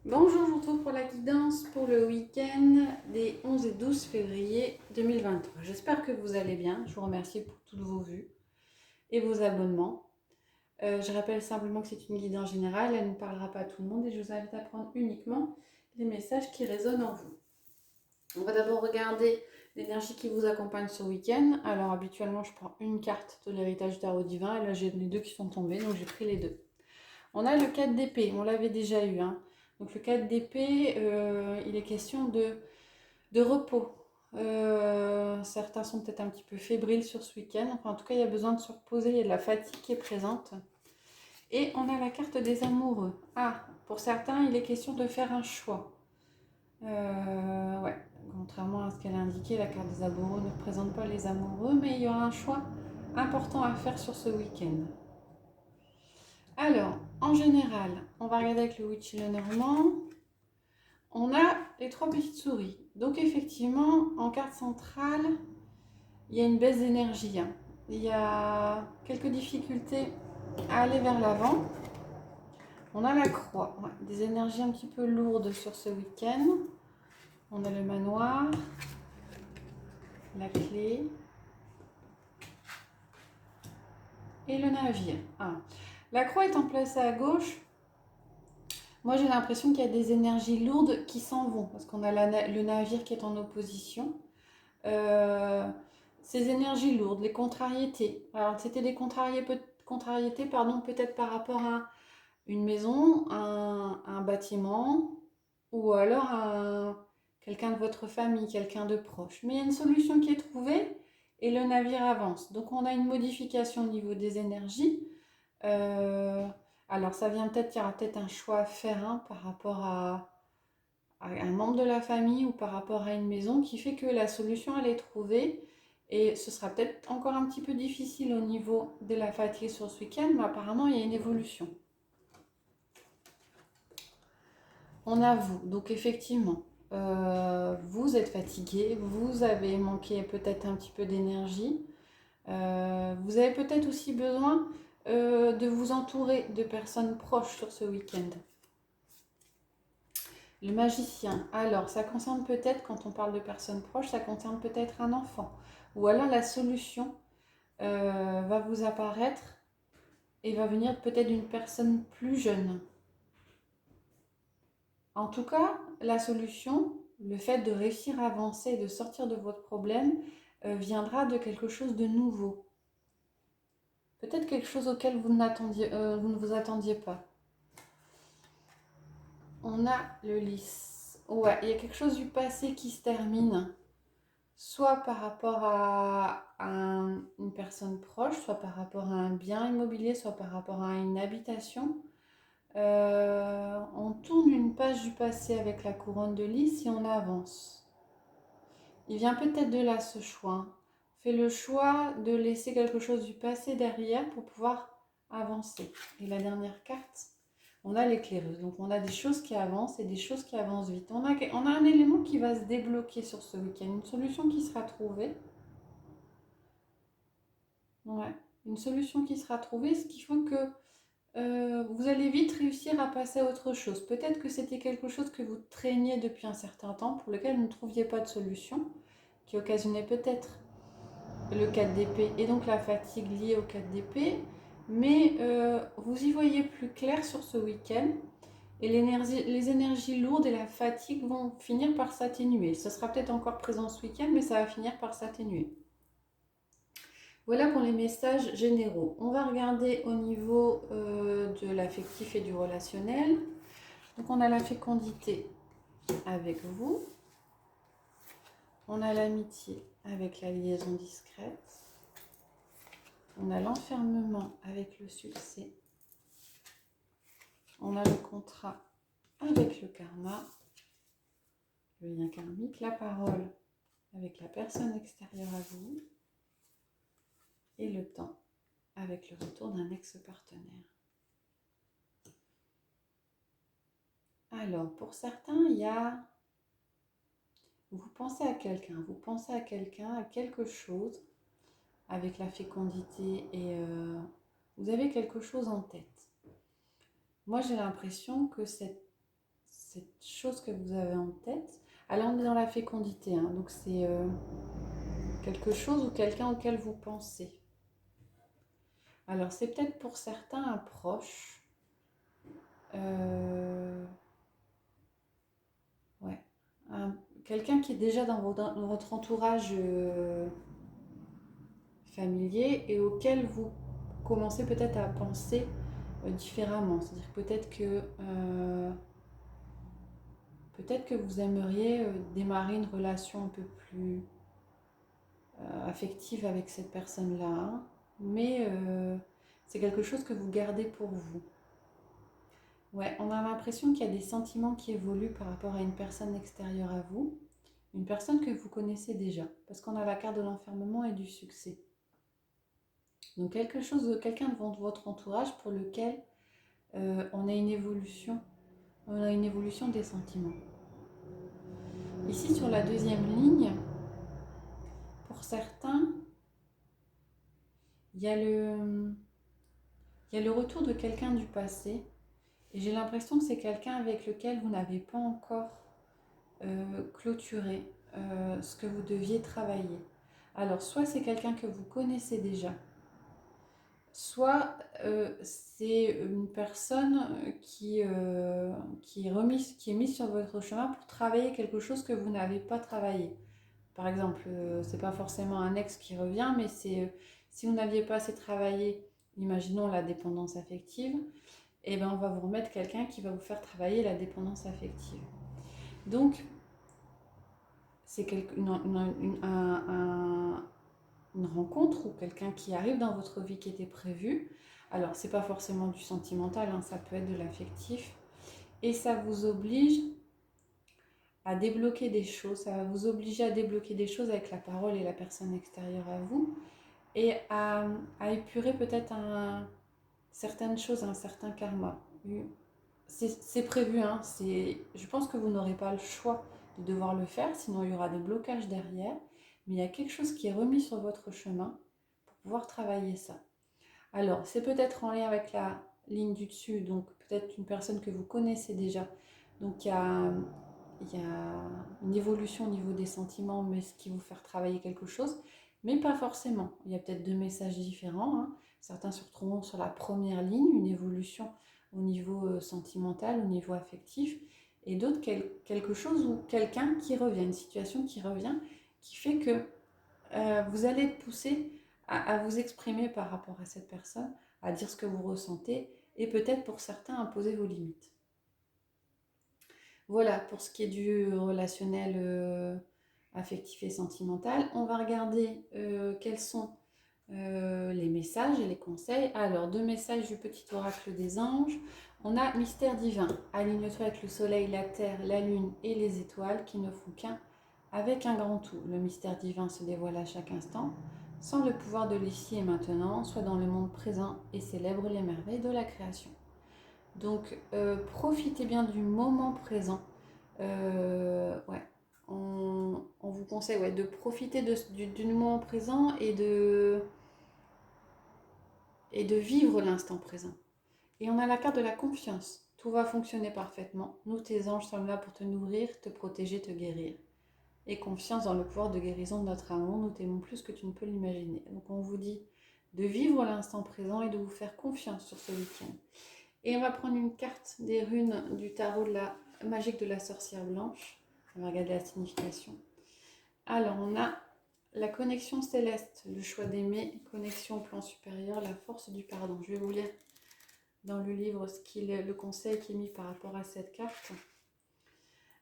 Bonjour, je vous retrouve pour la guidance pour le week-end des 11 et 12 février 2023. J'espère que vous allez bien. Je vous remercie pour toutes vos vues et vos abonnements. Je rappelle simplement que c'est une guidance générale, elle ne parlera pas à tout le monde et je vous invite à prendre uniquement les messages qui résonnent en vous. On va d'abord regarder l'énergie qui vous accompagne ce week-end. Alors habituellement je prends une carte de l'héritage tarot divin et là j'ai les deux qui sont tombés, donc j'ai pris les deux. On a le 4 d'épée, on l'avait déjà eu. Donc le 4 d'épée, il est question de repos. Certains sont peut-être un petit peu fébriles sur ce week-end. Enfin, en tout cas, il y a besoin de se reposer, il y a de la fatigue qui est présente. Et on a la carte des amoureux. Ah, pour certains, il est question de faire un choix. Ouais, contrairement à ce qu'elle a indiqué, la carte des amoureux ne représente pas les amoureux, mais il y aura un choix important à faire sur ce week-end. Alors, en général, on va regarder avec le Witch et le Normand. On a les trois petites souris. Donc effectivement, en carte centrale, il y a une baisse d'énergie. Il y a quelques difficultés à aller vers l'avant. On a la croix, ouais, des énergies un petit peu lourdes sur ce week-end. On a le manoir, la clé et le navire. Ah. La croix est en place à gauche. Moi, j'ai l'impression qu'il y a des énergies lourdes qui s'en vont parce qu'on a le navire qui est en opposition. Euh, Ces énergies lourdes, les contrariétés. Alors, c'était des contrariétés, pardon, peut-être par rapport à une maison, un bâtiment, ou alors à quelqu'un de votre famille, quelqu'un de proche. Mais il y a une solution qui est trouvée et le navire avance. Donc, on a une modification au niveau des énergies. Euh, alors, ça vient peut-être, il y aura peut-être un choix à faire par rapport à un membre de la famille ou par rapport à une maison qui fait que la solution elle est trouvée et ce sera peut-être encore un petit peu difficile au niveau de la fatigue sur ce week-end, mais apparemment il y a une évolution. On a vous, donc effectivement, vous êtes fatigué, vous avez manqué peut-être un petit peu d'énergie, vous avez peut-être aussi besoin de vous entourer de personnes proches sur ce week-end. Le magicien, alors ça concerne peut-être, quand on parle de personnes proches, ça concerne peut-être un enfant. Ou alors la solution va vous apparaître et va venir peut-être d'une personne plus jeune. En tout cas, la solution, le fait de réussir à avancer et de sortir de votre problème, viendra de quelque chose de nouveau. Peut-être quelque chose auquel vous ne vous attendiez pas. On a le lys. Ouais, il y a quelque chose du passé qui se termine. Soit par rapport à une personne proche, soit par rapport à un bien immobilier, soit par rapport à une habitation. On tourne une page du passé avec la couronne de lys et on avance. Il vient peut-être de là ce choix. Fais le choix de laisser quelque chose du passé derrière pour pouvoir avancer. Et la dernière carte, on a l'éclaireuse. Donc on a des choses qui avancent et des choses qui avancent vite. On a un élément qui va se débloquer sur ce week-end, une solution qui sera trouvée. Ouais, une solution qui sera trouvée, ce qui fait que vous allez vite réussir à passer à autre chose. Peut-être que c'était quelque chose que vous traîniez depuis un certain temps, pour lequel vous ne trouviez pas de solution, qui occasionnait peut-être le 4 d'épée et donc la fatigue liée au 4 d'épée, mais vous y voyez plus clair sur ce week-end et les énergies lourdes et la fatigue vont finir par s'atténuer. Ce sera peut-être encore présent ce week-end, mais ça va finir par s'atténuer. Voilà pour les messages généraux. On va regarder au niveau de l'affectif et du relationnel. Donc on a la fécondité avec vous. On a l'amitié avec la liaison discrète. On a l'enfermement avec le succès. On a le contrat avec le karma, le lien karmique, la parole avec la personne extérieure à vous et le temps avec le retour d'un ex-partenaire. Alors, pour certains, il y a... Vous pensez à quelqu'un, à quelque chose avec la fécondité et vous avez quelque chose en tête. Moi, j'ai l'impression que cette chose que vous avez en tête. Alors on est dans la fécondité, hein, donc c'est quelque chose ou quelqu'un auquel vous pensez. Alors c'est peut-être pour certains un proche. Ouais. Quelqu'un qui est déjà dans votre entourage familier et auquel vous commencez peut-être à penser différemment. C'est-à-dire peut-être que vous aimeriez démarrer une relation un peu plus affective avec cette personne-là, hein, mais c'est quelque chose que vous gardez pour vous. Ouais, on a l'impression qu'il y a des sentiments qui évoluent par rapport à une personne extérieure à vous, une personne que vous connaissez déjà, parce qu'on a la carte de l'enfermement et du succès. Donc quelqu'un de votre entourage pour lequel on a une évolution des sentiments. Ici sur la deuxième ligne, pour certains, il y a le retour de quelqu'un du passé, et j'ai l'impression que c'est quelqu'un avec lequel vous n'avez pas encore clôturé ce que vous deviez travailler. Alors soit c'est quelqu'un que vous connaissez déjà, soit c'est une personne qui est mise sur votre chemin pour travailler quelque chose que vous n'avez pas travaillé. Par exemple, c'est pas forcément un ex qui revient, mais c'est si vous n'aviez pas assez travaillé, imaginons la dépendance affective, et ben on va vous remettre quelqu'un qui va vous faire travailler la dépendance affective. Donc, c'est une rencontre ou quelqu'un qui arrive dans votre vie qui était prévu. Alors, c'est pas forcément du sentimental, hein, ça peut être de l'affectif. Et ça vous oblige à débloquer des choses, ça va vous obliger à débloquer des choses avec la parole et la personne extérieure à vous, et à épurer peut-être certaines choses, un certain karma. C'est prévu, hein, je pense que vous n'aurez pas le choix de devoir le faire, sinon il y aura des blocages derrière, mais il y a quelque chose qui est remis sur votre chemin pour pouvoir travailler ça. Alors, c'est peut-être en lien avec la ligne du dessus, donc peut-être une personne que vous connaissez déjà, donc il y a une évolution au niveau des sentiments, mais ce qui vous fait travailler quelque chose, mais pas forcément. Il y a peut-être deux messages différents, hein. Certains se retrouveront sur la première ligne, une évolution au niveau sentimental, au niveau affectif, et d'autres quelque chose ou quelqu'un qui revient, une situation qui revient, qui fait que vous allez être poussé à vous exprimer par rapport à cette personne, à dire ce que vous ressentez, et peut-être pour certains à poser vos limites. Voilà pour ce qui est du relationnel affectif et sentimental. On va regarder quels sont les messages et les conseils. Alors, deux messages du petit oracle des anges. On a mystère divin. Aligne-toi avec le soleil, la terre, la lune et les étoiles qui ne font qu'un avec un grand tout. Le mystère divin se dévoile à chaque instant. Sans le pouvoir de l'ici et maintenant, soit dans le monde présent et célèbre les merveilles de la création. Donc, profitez bien du moment présent. Ouais. On vous conseille de profiter du moment présent et de vivre l'instant présent. Et on a la carte de la confiance. Tout va fonctionner parfaitement. Nous, tes anges, sommes là pour te nourrir, te protéger, te guérir. Et confiance dans le pouvoir de guérison de notre amour. Nous t'aimons plus que tu ne peux l'imaginer. Donc, on vous dit de vivre l'instant présent et de vous faire confiance sur ce week-end. Et on va prendre une carte des runes du tarot de la magique de la sorcière blanche. On va regarder la signification. Alors, on a la connexion céleste, le choix d'aimer, connexion au plan supérieur, la force du pardon. Je vais vous lire dans le livre le conseil qui est mis par rapport à cette carte.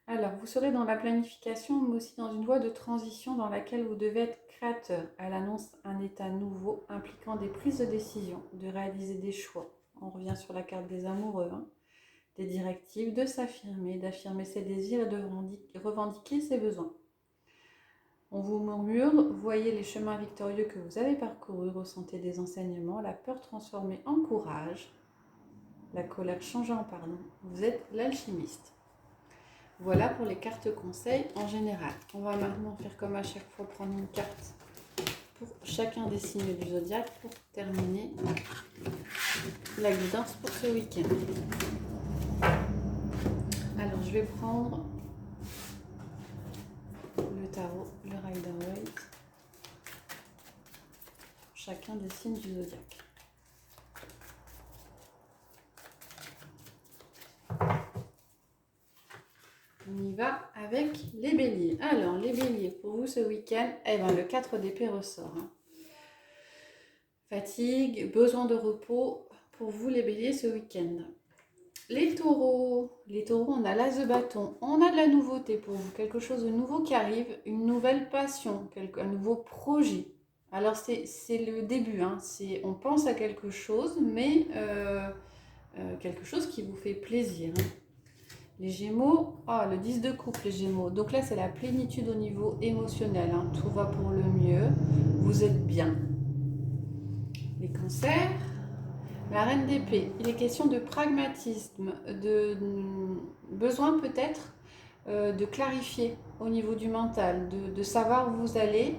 Alors, vous serez dans la planification, mais aussi dans une voie de transition dans laquelle vous devez être créateur. Elle annonce un état nouveau impliquant des prises de décision, de réaliser des choix. On revient sur la carte des amoureux, hein. Des directives, de s'affirmer, d'affirmer ses désirs et de revendiquer ses besoins. On vous murmure, voyez les chemins victorieux que vous avez parcourus, ressentez des enseignements, la peur transformée en courage, la colère changée en pardon. Vous êtes l'alchimiste. Voilà pour les cartes conseils en général. On va maintenant faire comme à chaque fois, prendre une carte pour chacun des signes du zodiaque pour terminer la guidance pour ce week-end. Alors, je je vais prendre le tarot, le Rider-Waite, chacun des signes du zodiaque. On y va avec les béliers. Alors, les béliers, pour vous ce week-end, eh ben, le 4 d'épée ressort. Hein. Fatigue, besoin de repos pour vous les béliers ce week-end. Les taureaux, on a l'as de bâton, on a de la nouveauté pour vous, quelque chose de nouveau qui arrive, une nouvelle passion, un nouveau projet. Alors c'est le début, hein. On pense à quelque chose, mais quelque chose qui vous fait plaisir. Hein. Les Gémeaux, le 10 de coupe, les Gémeaux. Donc là, c'est la plénitude au niveau émotionnel. Hein. Tout va pour le mieux. Vous êtes bien. Les Cancers, la Reine d'épée. Il est question de pragmatisme, de besoin peut-être de clarifier au niveau du mental, de savoir où vous allez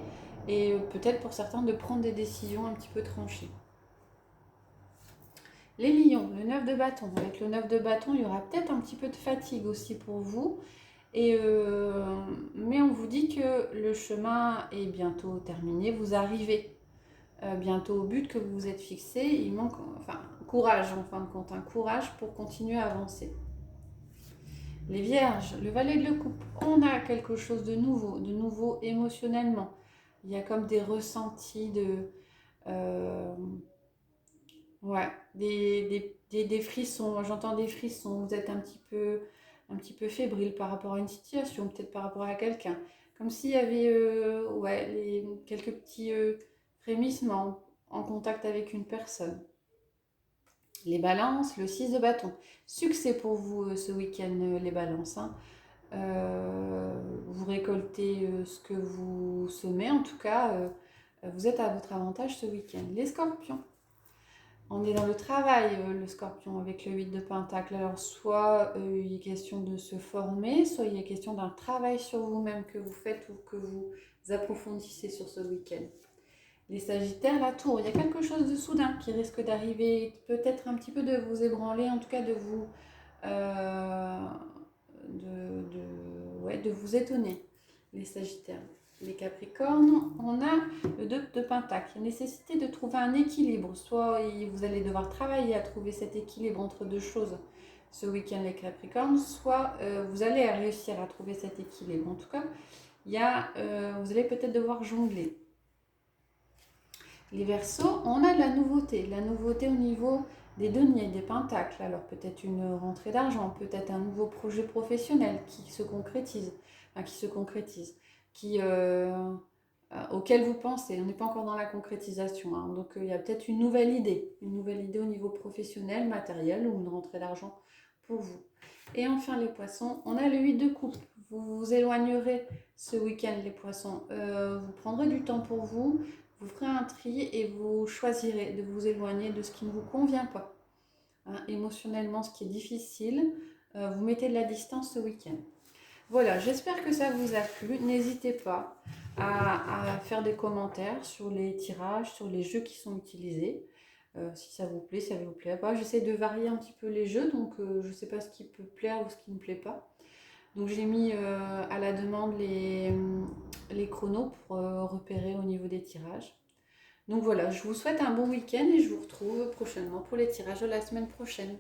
et peut-être pour certains de prendre des décisions un petit peu tranchées. Les lions, le 9 de bâton. Avec le 9 de bâton, il y aura peut-être un petit peu de fatigue aussi pour vous. Mais on vous dit que le chemin est bientôt terminé. Vous arrivez bientôt au but que vous vous êtes fixé. Il manque courage en fin de compte. Un courage pour continuer à avancer. Les vierges, le valet de la coupe. On a quelque chose de nouveau émotionnellement. Il y a comme des ressentis des frissons, j'entends des frissons, vous êtes un petit peu fébrile par rapport à une situation, peut-être par rapport à quelqu'un, comme s'il y avait quelques petits frémissements en contact avec une personne. Les balances, le 6 de bâton, succès pour vous ce week-end les balances, hein. Vous récoltez ce que vous semez, en tout cas vous êtes à votre avantage ce week-end. Les scorpions, on est dans le travail, le scorpion, avec le 8 de pentacle. Alors, soit il est question de se former, soit il est question d'un travail sur vous-même que vous faites ou que vous approfondissez sur ce week-end. Les sagittaires, la tour, il y a quelque chose de soudain qui risque d'arriver, peut-être un petit peu de vous ébranler, en tout cas de vous, de vous étonner, les sagittaires. Les capricornes, on a le 2 de pentacle. Il y a nécessité de trouver un équilibre. Soit vous allez devoir travailler à trouver cet équilibre entre deux choses ce week-end les capricornes, soit vous allez réussir à trouver cet équilibre. En tout cas, vous allez peut-être devoir jongler. Les verseaux, on a de la nouveauté au niveau des deniers, des pentacles. Alors peut-être une rentrée d'argent, peut-être un nouveau projet professionnel qui se concrétise, auquel vous pensez. On n'est pas encore dans la concrétisation, hein. Donc il y a peut-être une nouvelle idée au niveau professionnel, matériel ou une rentrée d'argent pour vous. Et enfin les poissons, on a le 8 de coupe. Vous vous éloignerez ce week-end les poissons. Vous prendrez du temps pour vous, vous ferez un tri et vous choisirez de vous éloigner de ce qui ne vous convient pas. Hein, émotionnellement, ce qui est difficile, vous mettez de la distance ce week-end. Voilà, j'espère que ça vous a plu. N'hésitez pas à faire des commentaires sur les tirages, sur les jeux qui sont utilisés. Si ça vous plaît, si ça ne vous plaît pas. J'essaie de varier un petit peu les jeux, donc je ne sais pas ce qui peut plaire ou ce qui ne plaît pas. Donc j'ai mis à la demande les chronos pour repérer au niveau des tirages. Donc voilà, je vous souhaite un bon week-end et je vous retrouve prochainement pour les tirages de la semaine prochaine.